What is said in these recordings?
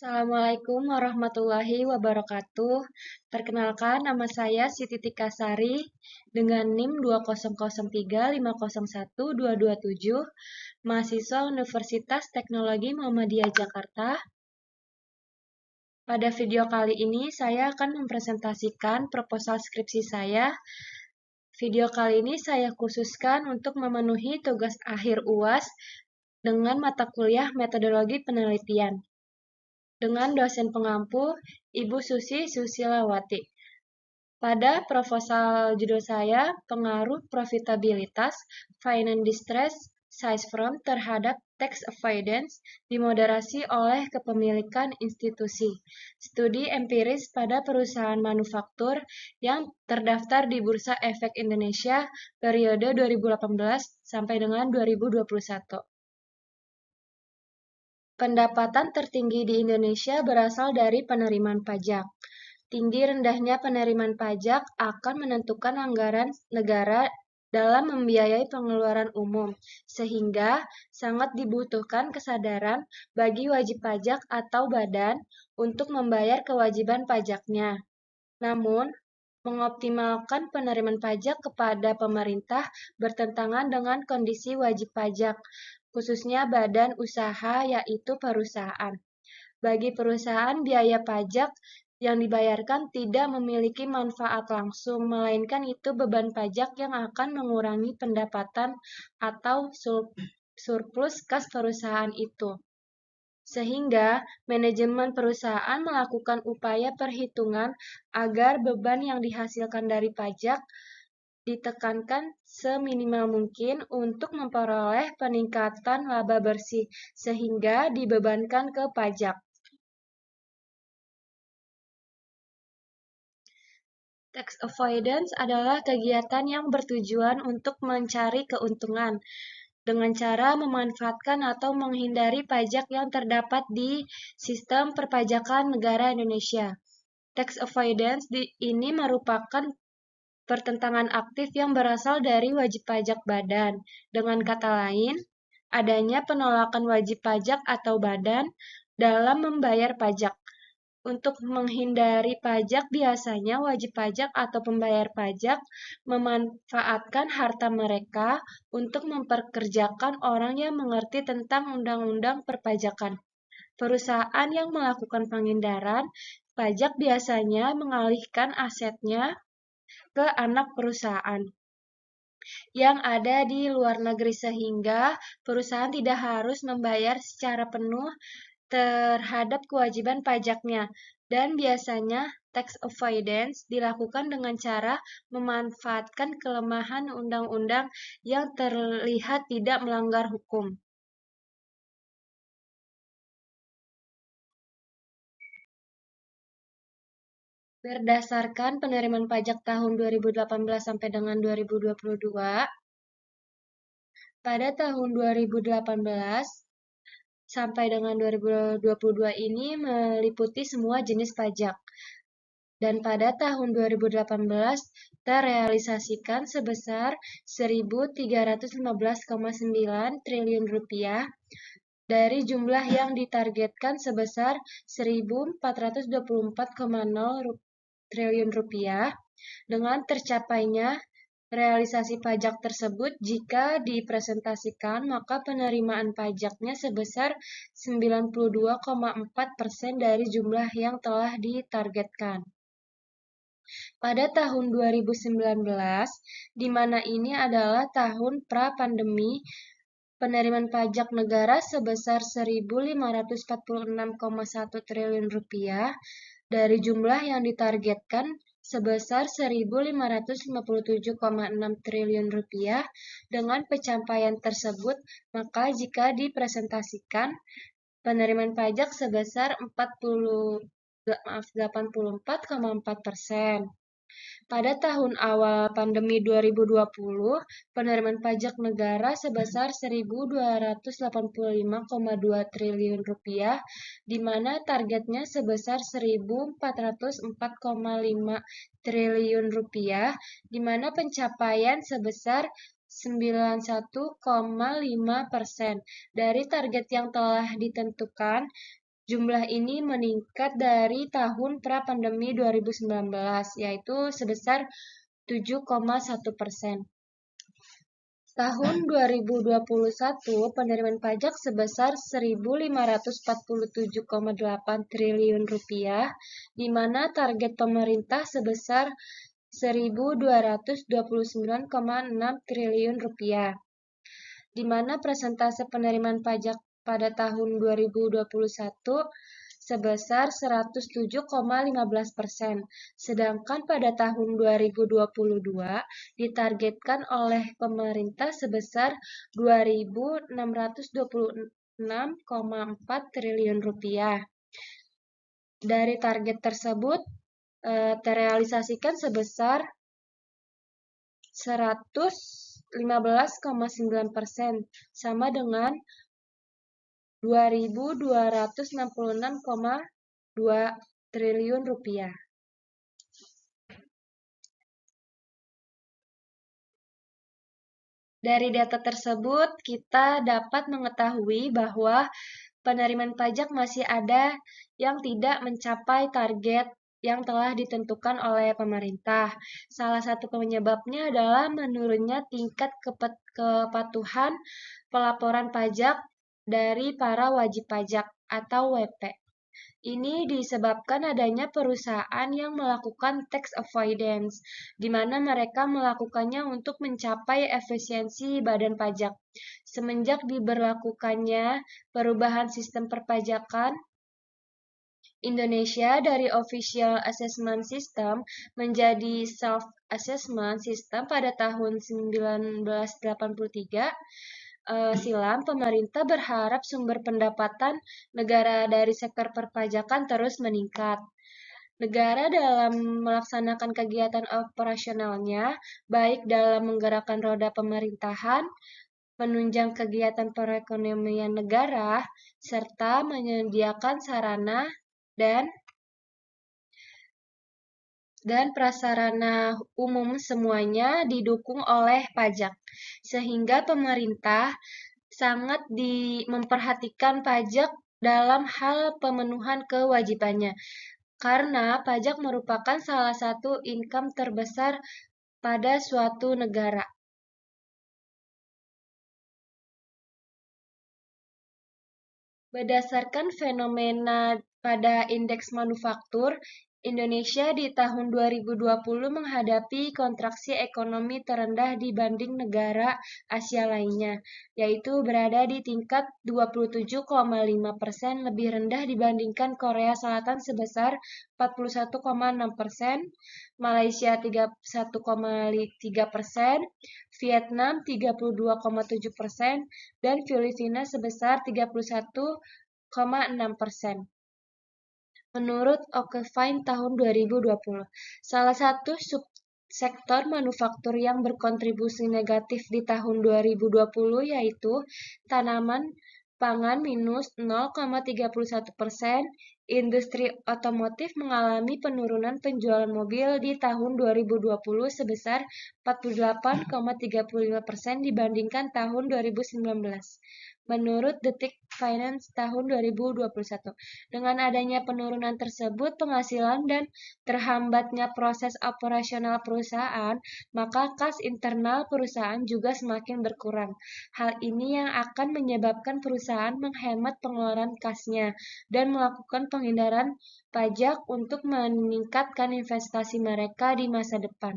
Assalamualaikum warahmatullahi wabarakatuh. Perkenalkan, nama saya Siti Tikasari dengan NIM 2003501227, mahasiswa Universitas Teknologi Muhammadiyah Jakarta. Pada video kali ini, saya akan mempresentasikan proposal skripsi saya. Video kali ini saya khususkan untuk memenuhi tugas akhir UAS dengan mata kuliah metodologi penelitian, dengan dosen pengampu Ibu Susi Susilawati. Pada proposal judul saya, pengaruh profitabilitas finance distress size firm terhadap tax avoidance dimoderasi oleh kepemilikan institusi. Studi empiris pada perusahaan manufaktur yang terdaftar di Bursa Efek Indonesia periode 2018 sampai dengan 2021. Pendapatan tertinggi di Indonesia berasal dari penerimaan pajak. Tinggi rendahnya penerimaan pajak akan menentukan anggaran negara dalam membiayai pengeluaran umum, sehingga sangat dibutuhkan kesadaran bagi wajib pajak atau badan untuk membayar kewajiban pajaknya. Namun, mengoptimalkan penerimaan pajak kepada pemerintah bertentangan dengan kondisi wajib pajak, khususnya badan usaha yaitu perusahaan. Bagi perusahaan, biaya pajak yang dibayarkan tidak memiliki manfaat langsung, melainkan itu beban pajak yang akan mengurangi pendapatan atau surplus kas perusahaan itu. Sehingga manajemen perusahaan melakukan upaya perhitungan agar beban yang dihasilkan dari pajak ditekankan seminimal mungkin untuk memperoleh peningkatan laba bersih, sehingga dibebankan ke pajak. Tax avoidance adalah kegiatan yang bertujuan untuk mencari keuntungan dengan cara memanfaatkan atau menghindari pajak yang terdapat di sistem perpajakan negara Indonesia. Tax avoidance ini merupakan pertentangan aktif yang berasal dari wajib pajak badan. Dengan kata lain, adanya penolakan wajib pajak atau badan dalam membayar pajak. Untuk menghindari pajak, biasanya wajib pajak atau pembayar pajak memanfaatkan harta mereka untuk memperkerjakan orang yang mengerti tentang undang-undang perpajakan. Perusahaan yang melakukan penghindaran pajak biasanya mengalihkan asetnya ke anak perusahaan yang ada di luar negeri sehingga perusahaan tidak harus membayar secara penuh terhadap kewajiban pajaknya, dan biasanya tax avoidance dilakukan dengan cara memanfaatkan kelemahan undang-undang yang terlihat tidak melanggar hukum. Berdasarkan penerimaan pajak tahun 2018 sampai dengan 2022, pada tahun 2018 sampai dengan 2022 ini meliputi semua jenis pajak. Dan pada tahun 2018 terrealisasikan sebesar Rp1.315,9 triliun dari jumlah yang ditargetkan sebesar Rp1.424,0 triliun dengan tercapainya realisasi pajak tersebut jika dipresentasikan maka penerimaan pajaknya sebesar 92,4% dari jumlah yang telah ditargetkan. Pada tahun 2019, di mana ini adalah tahun pra-pandemi, penerimaan pajak negara sebesar Rp1.546,1 triliun dari jumlah yang ditargetkan sebesar Rp1.557,6 triliun. Dengan pencapaian tersebut, maka jika dipresentasikan, penerimaan pajak sebesar 84,4%. Pada tahun awal pandemi 2020, penerimaan pajak negara sebesar Rp1.285,2 triliun, di mana targetnya sebesar Rp1.404,5 triliun, di mana pencapaian sebesar 91,5% dari target yang telah ditentukan. Jumlah ini meningkat dari tahun pra-pandemi 2019, yaitu sebesar 7,1%. Tahun 2021, penerimaan pajak sebesar 1.547,8 triliun rupiah, di mana target pemerintah sebesar 1.229,6 triliun rupiah, di mana persentase penerimaan pajak pada tahun 2021 sebesar 107,15%, sedangkan pada tahun 2022 ditargetkan oleh pemerintah sebesar 2.626,4 triliun rupiah. Dari target tersebut terrealisasikan sebesar 115,9%, sama dengan 2.266,2 triliun rupiah. Dari data tersebut, kita dapat mengetahui bahwa penerimaan pajak masih ada yang tidak mencapai target yang telah ditentukan oleh pemerintah. Salah satu penyebabnya adalah menurunnya tingkat kepatuhan pelaporan pajak dari para wajib pajak atau WP. Ini disebabkan adanya perusahaan yang melakukan tax avoidance, di mana mereka melakukannya untuk mencapai efisiensi badan pajak. Semenjak diberlakukannya perubahan sistem perpajakan Indonesia dari Official Assessment System menjadi Self-Assessment System pada tahun 1983, silam, pemerintah berharap sumber pendapatan negara dari sektor perpajakan terus meningkat. Negara dalam melaksanakan kegiatan operasionalnya, baik dalam menggerakkan roda pemerintahan, menunjang kegiatan perekonomian negara, serta menyediakan sarana dan prasarana umum semuanya didukung oleh pajak, sehingga pemerintah sangat memperhatikan pajak dalam hal pemenuhan kewajibannya, karena pajak merupakan salah satu income terbesar pada suatu negara. Berdasarkan fenomena pada indeks manufaktur, Indonesia di tahun 2020 menghadapi kontraksi ekonomi terendah dibanding negara Asia lainnya, yaitu berada di tingkat 27,5%, lebih rendah dibandingkan Korea Selatan sebesar 41,6%, Malaysia 31,3%, Vietnam 32,7%, dan Filipina sebesar 31,6%. Menurut Okefine tahun 2020, salah satu subsektor manufaktur yang berkontribusi negatif di tahun 2020 yaitu tanaman pangan minus 0,31%, industri otomotif mengalami penurunan penjualan mobil di tahun 2020 sebesar 48,35% dibandingkan tahun 2019. Menurut Detik Finance tahun 2021, dengan adanya penurunan tersebut penghasilan dan terhambatnya proses operasional perusahaan, maka kas internal perusahaan juga semakin berkurang. Hal ini yang akan menyebabkan perusahaan menghemat pengeluaran kasnya dan melakukan penghindaran pajak untuk meningkatkan investasi mereka di masa depan.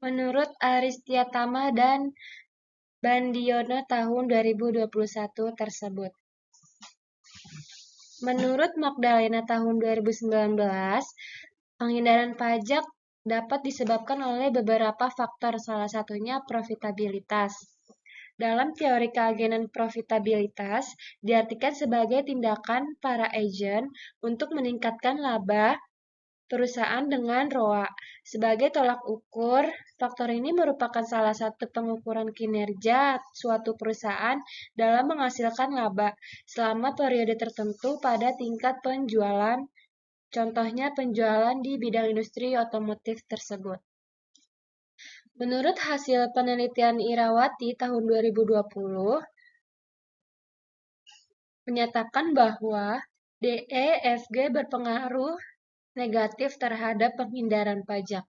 Menurut Aristiatama dan Bandiono tahun 2021 tersebut. Menurut Magdalena tahun 2019, penghindaran pajak dapat disebabkan oleh beberapa faktor, salah satunya profitabilitas. Dalam teori keagenan profitabilitas, diartikan sebagai tindakan para agen untuk meningkatkan laba perusahaan dengan ROA. Sebagai tolak ukur, faktor ini merupakan salah satu pengukuran kinerja suatu perusahaan dalam menghasilkan laba selama periode tertentu pada tingkat penjualan, contohnya penjualan di bidang industri otomotif tersebut. Menurut hasil penelitian Irawati tahun 2020, menyatakan bahwa DEFG berpengaruh negatif terhadap penghindaran pajak.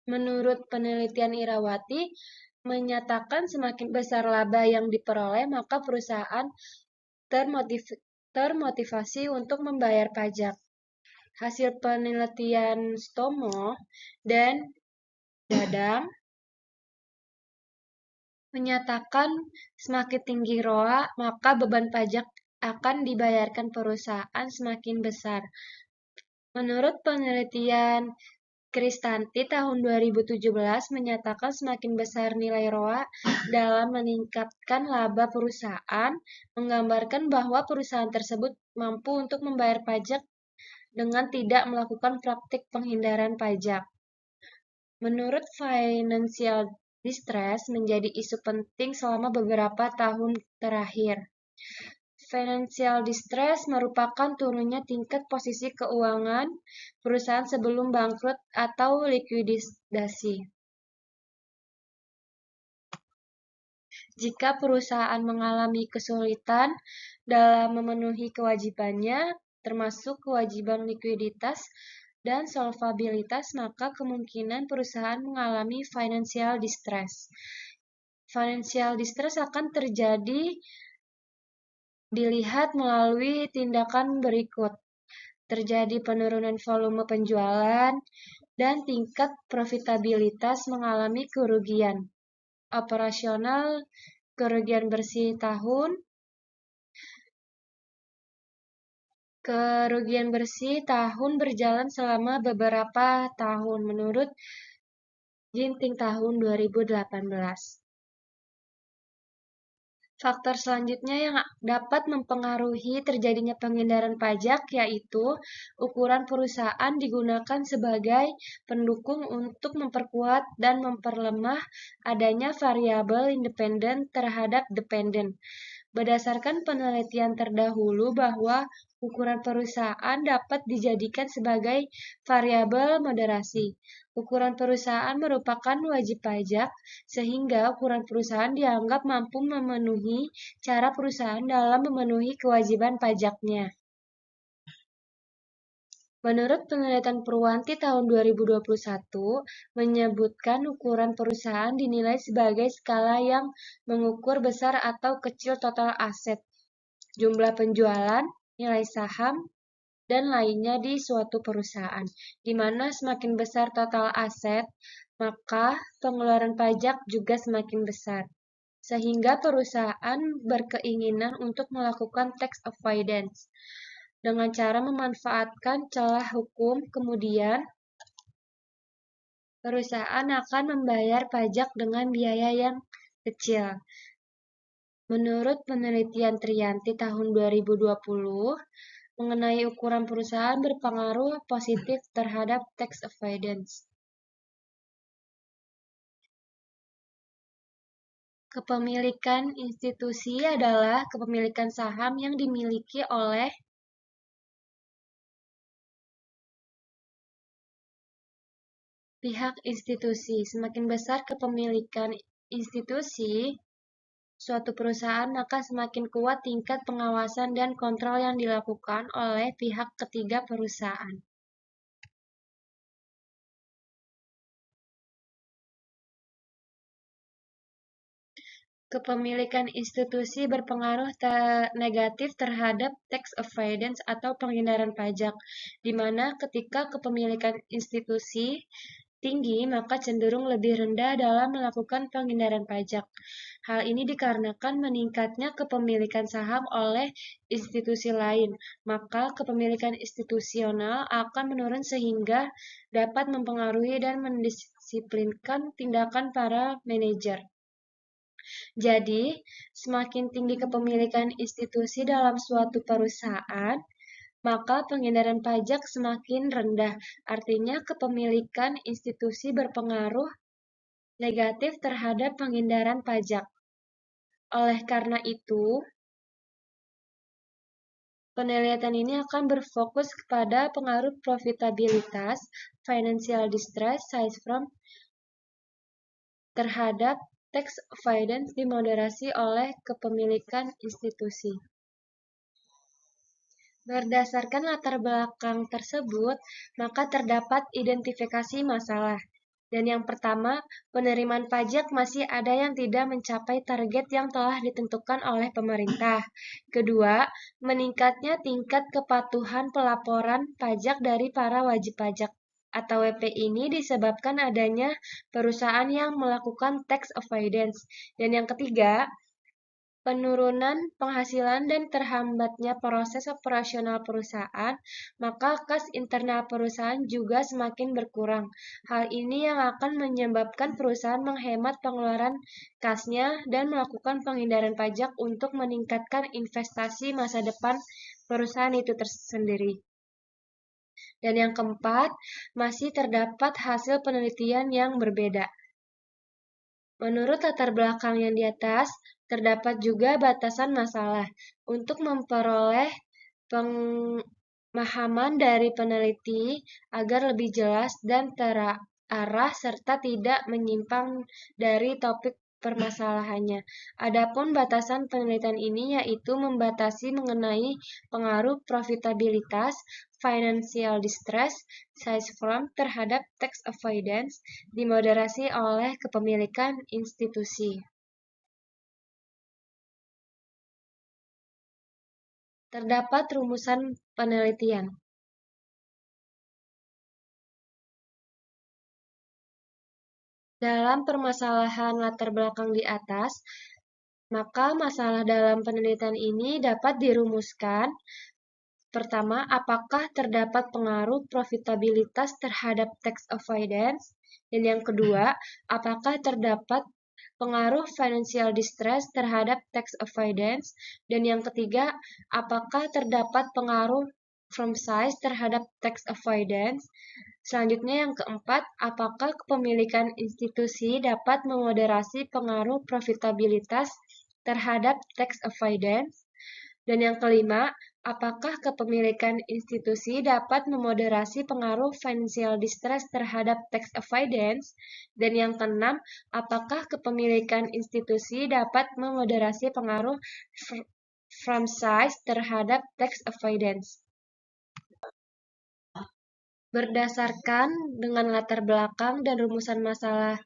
Menurut penelitian Irawati, menyatakan semakin besar laba yang diperoleh, maka perusahaan termotivasi untuk membayar pajak. Hasil penelitian Stomo dan Dadang menyatakan semakin tinggi ROA, maka beban pajak akan dibayarkan perusahaan semakin besar. Menurut penelitian Kristanti tahun 2017 menyatakan semakin besar nilai ROA dalam meningkatkan laba perusahaan, menggambarkan bahwa perusahaan tersebut mampu untuk membayar pajak dengan tidak melakukan praktik penghindaran pajak. Menurut Financial Distress menjadi isu penting selama beberapa tahun terakhir. Financial distress merupakan turunnya tingkat posisi keuangan perusahaan sebelum bangkrut atau likuidasi. Jika perusahaan mengalami kesulitan dalam memenuhi kewajibannya, termasuk kewajiban likuiditas dan solvabilitas, maka kemungkinan perusahaan mengalami financial distress. Financial distress akan terjadi dilihat melalui tindakan berikut. Terjadi penurunan volume penjualan dan tingkat profitabilitas mengalami kerugian. Operasional kerugian bersih tahun. Kerugian bersih tahun berjalan selama beberapa tahun menurut Ginting tahun 2018. Faktor selanjutnya yang dapat mempengaruhi terjadinya penghindaran pajak yaitu ukuran perusahaan digunakan sebagai pendukung untuk memperkuat dan memperlemah adanya variabel independen terhadap dependen. Berdasarkan penelitian terdahulu bahwa ukuran perusahaan dapat dijadikan sebagai variabel moderasi. Ukuran perusahaan merupakan wajib pajak, sehingga ukuran perusahaan dianggap mampu memenuhi cara perusahaan dalam memenuhi kewajiban pajaknya. Menurut penelitian Purwanti tahun 2021, menyebutkan ukuran perusahaan dinilai sebagai skala yang mengukur besar atau kecil total aset, jumlah penjualan, nilai saham, dan lainnya di suatu perusahaan, di mana semakin besar total aset, maka pengeluaran pajak juga semakin besar. Sehingga perusahaan berkeinginan untuk melakukan tax avoidance dengan cara memanfaatkan celah hukum, kemudian perusahaan akan membayar pajak dengan biaya yang kecil. Menurut penelitian Trianti tahun 2020, mengenai ukuran perusahaan berpengaruh positif terhadap tax avoidance. Kepemilikan institusi adalah kepemilikan saham yang dimiliki oleh pihak institusi. Semakin besar kepemilikan institusi suatu perusahaan, maka semakin kuat tingkat pengawasan dan kontrol yang dilakukan oleh pihak ketiga perusahaan. Kepemilikan institusi berpengaruh negatif terhadap tax avoidance atau penghindaran pajak, di mana ketika kepemilikan institusi tinggi, maka cenderung lebih rendah dalam melakukan penghindaran pajak. Hal ini dikarenakan meningkatnya kepemilikan saham oleh institusi lain, maka kepemilikan institusional akan menurun sehingga dapat mempengaruhi dan mendisiplinkan tindakan para manajer. Jadi, semakin tinggi kepemilikan institusi dalam suatu perusahaan, maka penghindaran pajak semakin rendah. Artinya, kepemilikan institusi berpengaruh negatif terhadap penghindaran pajak. Oleh karena itu, penelitian ini akan berfokus kepada pengaruh profitabilitas, financial distress, size from terhadap tax avoidance dimoderasi oleh kepemilikan institusi. Berdasarkan latar belakang tersebut, maka terdapat identifikasi masalah. Dan yang pertama, penerimaan pajak masih ada yang tidak mencapai target yang telah ditentukan oleh pemerintah. Kedua, meningkatnya tingkat kepatuhan pelaporan pajak dari para wajib pajak atau WP ini disebabkan adanya perusahaan yang melakukan tax avoidance. Dan yang ketiga, penurunan penghasilan dan terhambatnya proses operasional perusahaan, maka kas internal perusahaan juga semakin berkurang. Hal ini yang akan menyebabkan perusahaan menghemat pengeluaran kasnya dan melakukan penghindaran pajak untuk meningkatkan investasi masa depan perusahaan itu tersendiri. Dan yang keempat, masih terdapat hasil penelitian yang berbeda. Menurut latar belakang yang di atas, terdapat juga batasan masalah. Untuk memperoleh pemahaman dari peneliti agar lebih jelas dan terarah serta tidak menyimpang dari topik permasalahannya. Adapun batasan penelitian ini yaitu membatasi mengenai pengaruh profitabilitas, financial distress, size firm terhadap tax avoidance dimoderasi oleh kepemilikan institusi. Terdapat rumusan penelitian. Dalam permasalahan latar belakang di atas, maka masalah dalam penelitian ini dapat dirumuskan. Pertama, apakah terdapat pengaruh profitabilitas terhadap tax avoidance? Dan yang kedua, apakah terdapat pengaruh financial distress terhadap tax avoidance? Dan yang ketiga, apakah terdapat pengaruh firm size terhadap tax avoidance? Selanjutnya yang keempat, apakah kepemilikan institusi dapat memoderasi pengaruh profitabilitas terhadap tax avoidance? Dan yang kelima, apakah kepemilikan institusi dapat memoderasi pengaruh financial distress terhadap tax avoidance? Dan yang keenam, apakah kepemilikan institusi dapat memoderasi pengaruh firm size terhadap tax avoidance? Berdasarkan dengan latar belakang dan rumusan masalah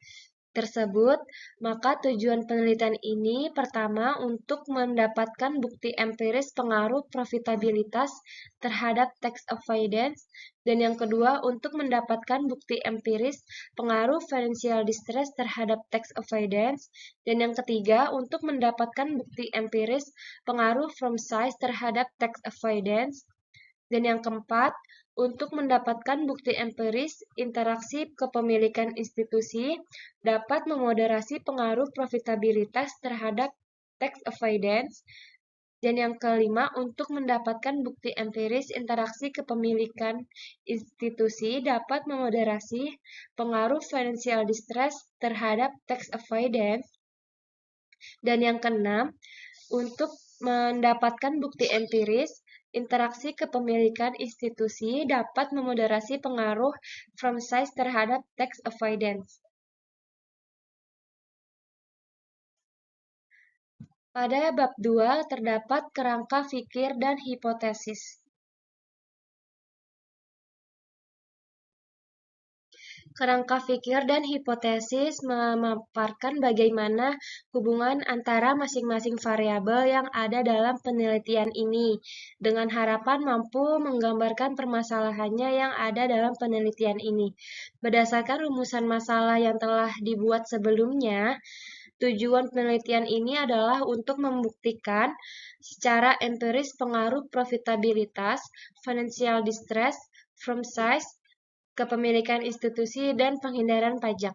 tersebut, maka tujuan penelitian ini pertama untuk mendapatkan bukti empiris pengaruh profitabilitas terhadap tax avoidance, dan yang kedua untuk mendapatkan bukti empiris pengaruh financial distress terhadap tax avoidance, dan yang ketiga untuk mendapatkan bukti empiris pengaruh firm size terhadap tax avoidance, dan yang keempat, untuk mendapatkan bukti empiris, interaksi kepemilikan institusi dapat memoderasi pengaruh profitabilitas terhadap tax avoidance. Dan yang kelima, untuk mendapatkan bukti empiris, interaksi kepemilikan institusi dapat memoderasi pengaruh financial distress terhadap tax avoidance. Dan yang keenam, untuk mendapatkan bukti empiris, interaksi kepemilikan institusi dapat memoderasi pengaruh firm size terhadap tax avoidance. Pada bab 2 terdapat kerangka fikir dan hipotesis. Kerangka fikir dan hipotesis memaparkan bagaimana hubungan antara masing-masing variabel yang ada dalam penelitian ini, dengan harapan mampu menggambarkan permasalahannya yang ada dalam penelitian ini. Berdasarkan rumusan masalah yang telah dibuat sebelumnya, tujuan penelitian ini adalah untuk membuktikan secara empiris pengaruh profitabilitas, financial distress, firm size, kepemilikan institusi, dan penghindaran pajak.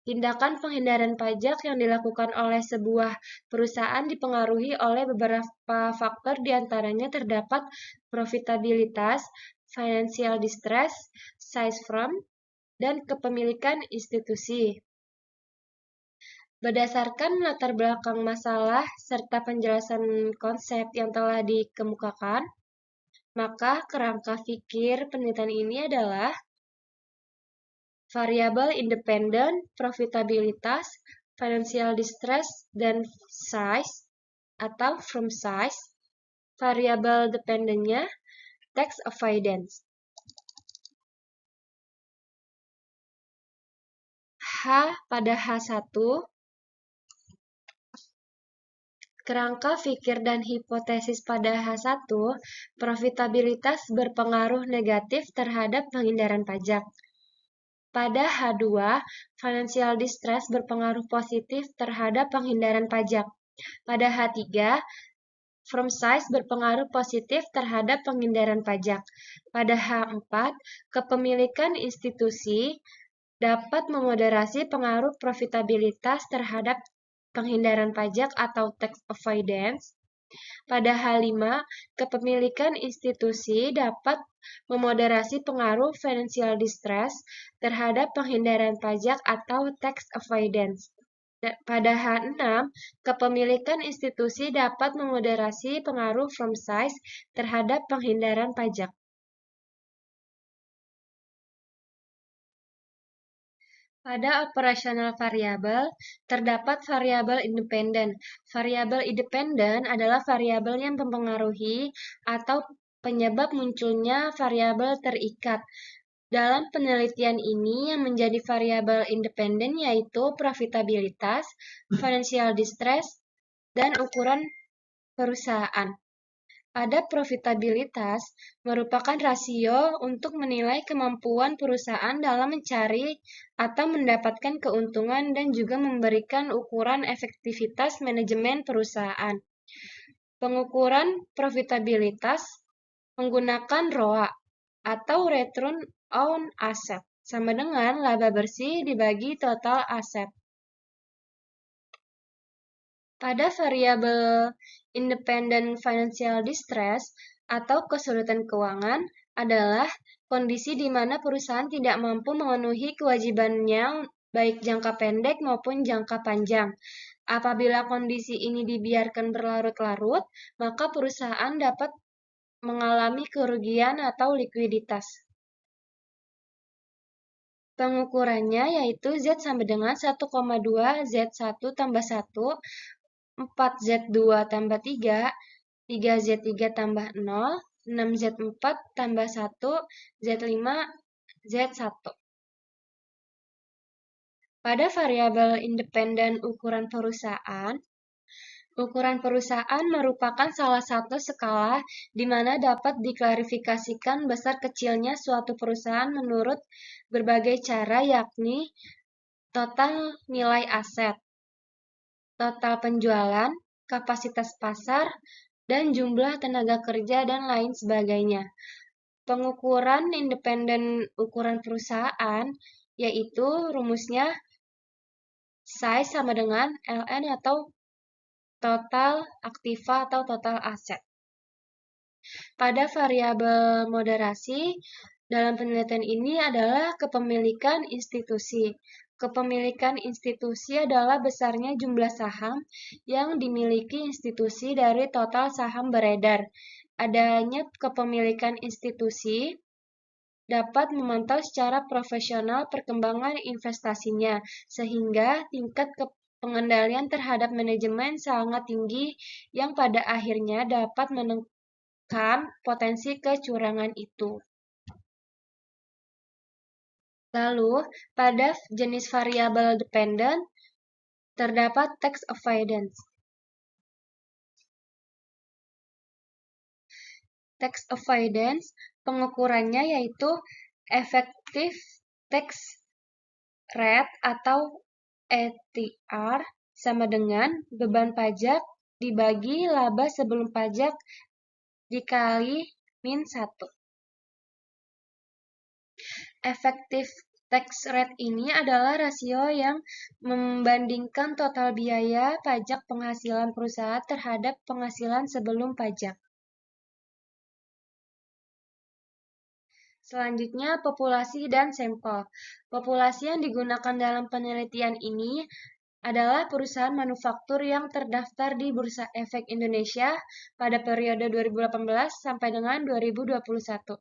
Tindakan penghindaran pajak yang dilakukan oleh sebuah perusahaan dipengaruhi oleh beberapa faktor, diantaranya terdapat profitabilitas, financial distress, size firm, dan kepemilikan institusi. Berdasarkan latar belakang masalah serta penjelasan konsep yang telah dikemukakan, maka kerangka fikir penelitian ini adalah variabel independen, profitabilitas, financial distress, dan size atau from size. Variabel dependennya tax avoidance. Pada H1, kerangka fikir dan hipotesis pada H1, profitabilitas berpengaruh negatif terhadap penghindaran pajak. Pada H2, financial distress berpengaruh positif terhadap penghindaran pajak. Pada H3, from size berpengaruh positif terhadap penghindaran pajak. Pada H4, kepemilikan institusi dapat memoderasi pengaruh profitabilitas terhadap penghindaran pajak atau tax avoidance. Pada H5, kepemilikan institusi dapat memoderasi pengaruh financial distress terhadap penghindaran pajak atau tax avoidance. Pada H6, kepemilikan institusi dapat memoderasi pengaruh from size terhadap penghindaran pajak. Pada operasional variabel, terdapat variabel independen. Variabel independen adalah variabel yang mempengaruhi atau penyebab munculnya variabel terikat. Dalam penelitian ini, yang menjadi variabel independen yaitu profitabilitas, financial distress, dan ukuran perusahaan. Pada profitabilitas merupakan rasio untuk menilai kemampuan perusahaan dalam mencari atau mendapatkan keuntungan dan juga memberikan ukuran efektivitas manajemen perusahaan. Pengukuran profitabilitas menggunakan ROA atau Return on Asset sama dengan laba bersih dibagi total aset. Pada variabel independent financial distress atau kesulitan keuangan adalah kondisi di mana perusahaan tidak mampu memenuhi kewajibannya baik jangka pendek maupun jangka panjang. Apabila kondisi ini dibiarkan berlarut-larut, maka perusahaan dapat mengalami kerugian atau likuiditas. Pengukurannya yaitu Z sama dengan 1,2 Z1 tambah 1, 4Z2 tambah 3, 3Z3 tambah 0, 6Z4 tambah 1, Z5, Z1. Pada variabel independen ukuran perusahaan merupakan salah satu skala di mana dapat diklarifikasikan besar kecilnya suatu perusahaan menurut berbagai cara, yakni total nilai aset, total penjualan, kapasitas pasar, dan jumlah tenaga kerja, dan lain sebagainya. Pengukuran independen ukuran perusahaan yaitu rumusnya size sama dengan LN atau total aktiva atau total aset. Pada variabel moderasi dalam penelitian ini adalah kepemilikan institusi. Kepemilikan institusi adalah besarnya jumlah saham yang dimiliki institusi dari total saham beredar. Adanya kepemilikan institusi dapat memantau secara profesional perkembangan investasinya, sehingga tingkat pengendalian terhadap manajemen sangat tinggi yang pada akhirnya dapat menekan potensi kecurangan itu. Lalu, pada jenis variabel dependent, terdapat tax avoidance. Tax avoidance, pengukurannya yaitu effective tax rate atau ETR sama dengan beban pajak dibagi laba sebelum pajak dikali min 1. Effective tax rate ini adalah rasio yang membandingkan total biaya pajak penghasilan perusahaan terhadap penghasilan sebelum pajak. Selanjutnya, populasi dan sampel. Populasi yang digunakan dalam penelitian ini adalah perusahaan manufaktur yang terdaftar di Bursa Efek Indonesia pada periode 2018 sampai dengan 2021.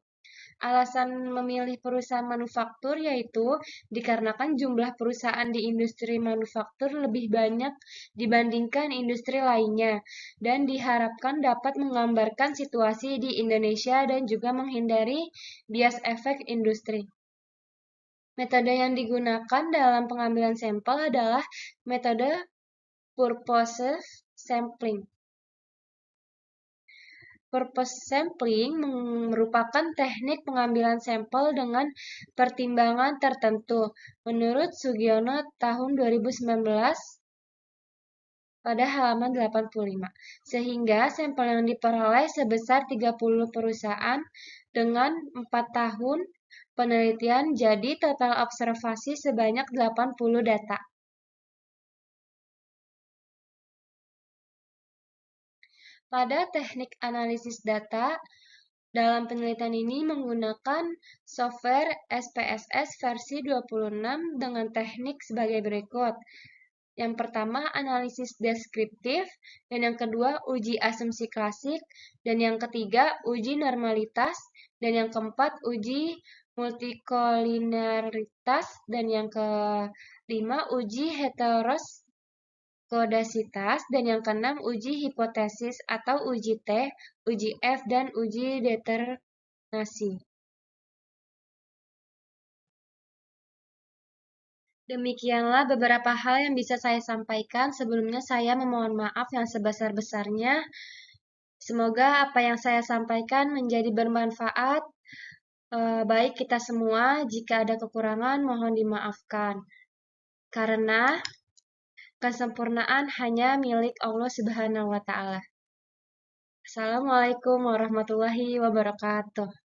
Alasan memilih perusahaan manufaktur yaitu dikarenakan jumlah perusahaan di industri manufaktur lebih banyak dibandingkan industri lainnya, dan diharapkan dapat menggambarkan situasi di Indonesia dan juga menghindari bias efek industri. Metode yang digunakan dalam pengambilan sampel adalah metode purpose sampling. Purpose sampling merupakan teknik pengambilan sampel dengan pertimbangan tertentu. Menurut Sugiono tahun 2019 pada halaman 85, sehingga sampel yang diperoleh sebesar 30 perusahaan dengan 4 tahun penelitian, jadi total observasi sebanyak 80 data. Pada teknik analisis data, dalam penelitian ini menggunakan software SPSS versi 26 dengan teknik sebagai berikut. Yang pertama, analisis deskriptif, dan yang kedua, uji asumsi klasik, dan yang ketiga, uji normalitas, dan yang keempat, uji multikolinearitas, dan yang kelima, uji heterokodasitas, dan yang keenam, uji hipotesis atau uji T, uji F, dan uji determinasi. Demikianlah beberapa hal yang bisa saya sampaikan. Sebelumnya saya memohon maaf yang sebesar-besarnya. Semoga apa yang saya sampaikan menjadi bermanfaat baik kita semua. Jika ada kekurangan, mohon dimaafkan. Karena kesempurnaan hanya milik Allah Subhanahu wa Ta'ala. Assalamualaikum warahmatullahi wabarakatuh.